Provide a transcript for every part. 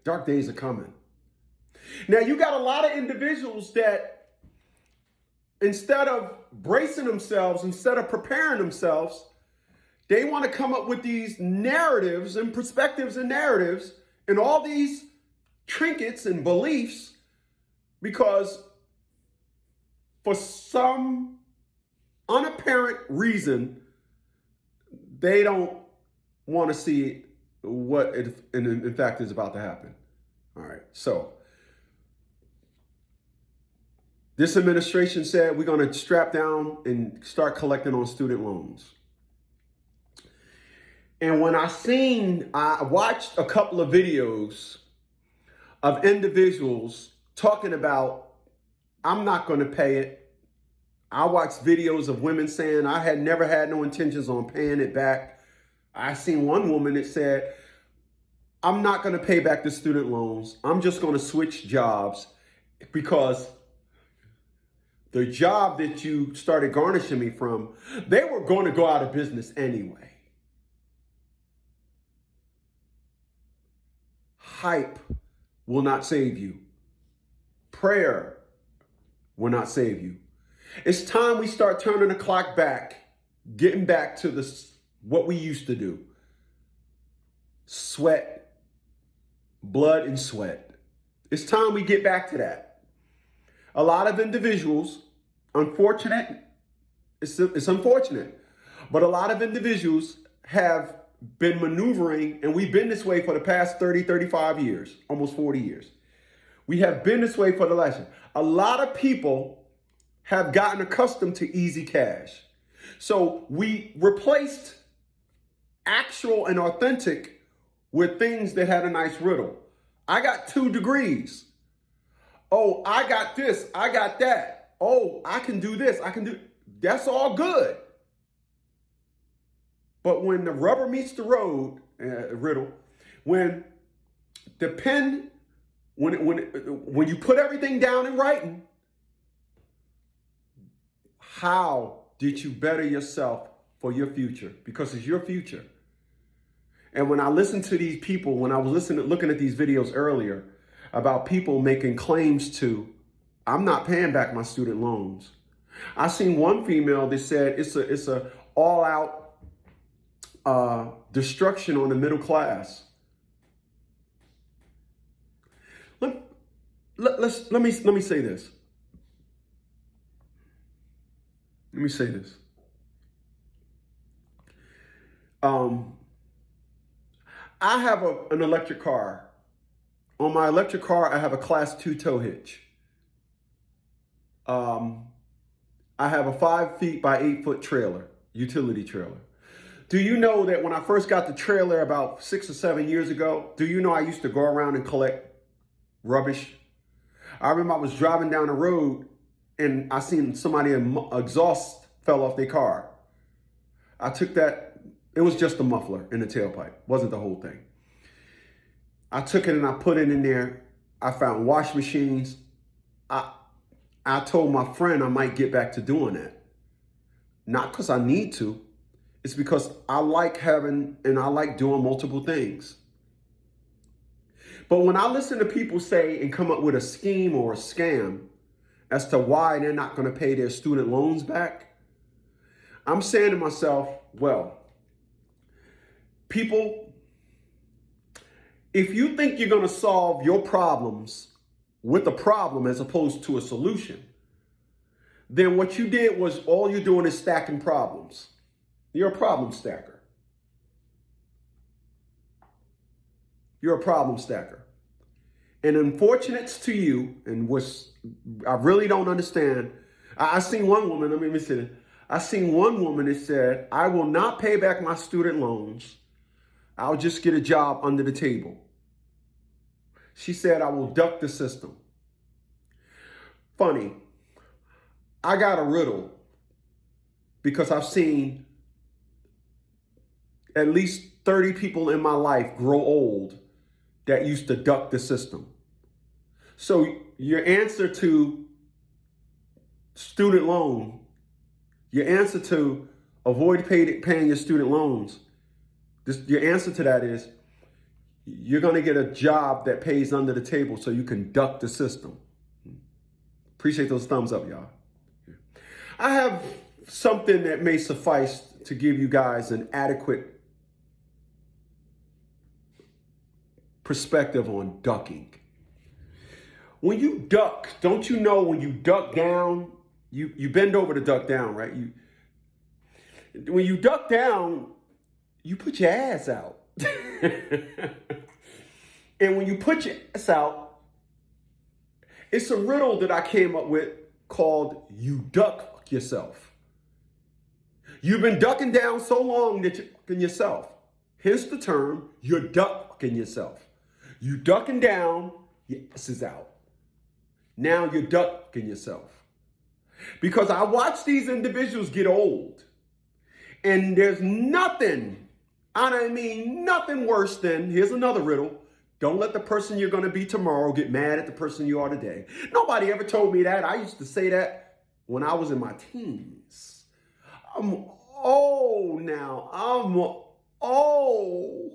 Dark days are coming. Now, you got a lot of individuals that instead of bracing themselves, instead of preparing themselves, they want to come up with these narratives and perspectives and narratives and all these trinkets and beliefs because for some unapparent reason, they don't want to see what it, in fact is about to happen. All right, so this administration said we're going to strap down and start collecting on student loans. And when I watched a couple of videos of individuals talking about, I'm not going to pay it. I watched videos of women saying I had never had no intentions on paying it back. I seen one woman that said, I'm not going to pay back the student loans. I'm just going to switch jobs because the job that you started garnishing me from, they were going to go out of business anyway. Hype will not save you. Prayer will not save you. It's time we start turning the clock back, getting back to what we used to do. Sweat, blood and sweat. It's time we get back to that. A lot of individuals, unfortunate, it's unfortunate, but a lot of individuals have been maneuvering, and we've been this way for the past 30, 35 years, almost 40 years. We have been this way for the last year. A lot of people have gotten accustomed to easy cash. So we replaced actual and authentic with things that had a nice riddle. I got 2 degrees. Oh, I got this, I got that. Oh, I can do this, I can do, that's all good. But when the rubber meets the road, riddle, when the pen, when you put everything down in writing, how did you better yourself for your future? Because it's your future. And when I listen to these people, when I was looking at these videos earlier about people making claims to, I'm not paying back my student loans. I seen one female that said it's a all out destruction on the middle class. Let me say this. Let me say this. I have an electric car. On my electric car, I have a class 2 tow hitch. I have a 5 feet by 8 foot trailer, utility trailer. Do you know that when I first got the trailer about 6 or 7 years ago, do you know I used to go around and collect rubbish? I remember I was driving down the road and I seen somebody exhaust fell off their car. I took that, it was just the muffler in the tailpipe, wasn't the whole thing. I took it and I put it in there. I found wash machines. I told my friend I might get back to doing that. Not because I need to. It's because I like having and I like doing multiple things. But when I listen to people say and come up with a scheme or a scam as to why they're not going to pay their student loans back, I'm saying to myself, well, people, if you think you're going to solve your problems with a problem as opposed to a solution, then what you did was all you're doing is stacking problems. You're a problem stacker. You're a problem stacker. And unfortunate to you, and which I really don't understand, I seen one woman, let me say this. I seen one woman that said, I will not pay back my student loans. I'll just get a job under the table. She said, I will duck the system. Funny, I got a riddle because I've seen at least 30 people in my life grow old that used to duck the system. So your answer to student loan, your answer to avoid paying your student loans, your answer to that is You're going to get a job that pays under the table so you can duck the system. Appreciate those thumbs up, y'all. I have something that may suffice to give you guys an adequate perspective on ducking. When you duck, don't you know when you duck down, you bend over to duck down, right? When you duck down, you put your ass out. And when you put your ass out, it's a riddle that I came up with called you duck yourself. You've been ducking down so long that you're ducking yourself. Hence the term, you're ducking yourself. You ducking down, your ass is out. Now you're ducking yourself. Because I watch these individuals get old. And there's nothing, I mean nothing worse than, here's another riddle, don't let the person you're going to be tomorrow get mad at the person you are today. Nobody ever told me that. I used to say that when I was in my teens. I'm old now. I'm old.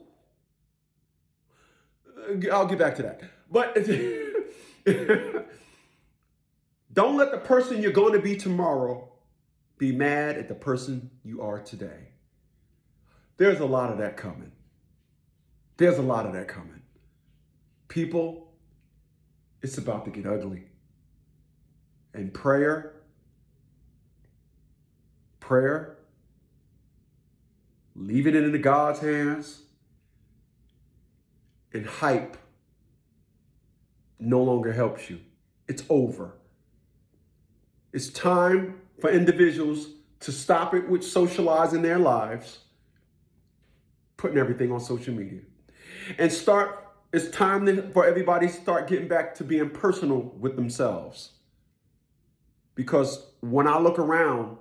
I'll get back to that. But don't let the person you're going to be tomorrow be mad at the person you are today. There's a lot of that coming. There's a lot of that coming. People, it's about to get ugly. And prayer, leaving it into God's hands, and hype no longer helps you. It's over. It's time for individuals to stop it with socializing their lives, putting everything on social media, and it's time for everybody to start getting back to being personal with themselves. Because when I look around,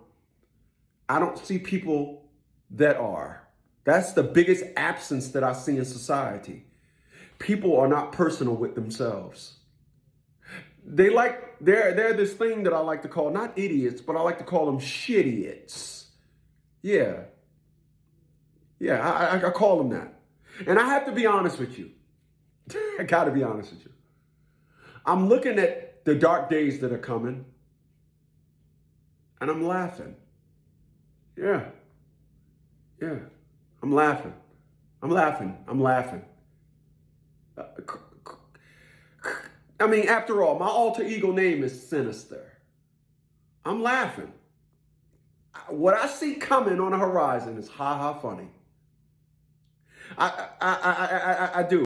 I don't see people that are. That's the biggest absence that I see in society. People are not personal with themselves. They're this thing that I like to call, not idiots, but I like to call them shitiots. Yeah, I call them that. And I have to be honest with you. I got to be honest with you. I'm looking at the dark days that are coming, and I'm laughing. Yeah, I'm laughing. I mean, after all, my alter ego name is Sinister. I'm laughing. What I see coming on the horizon is ha funny. I do.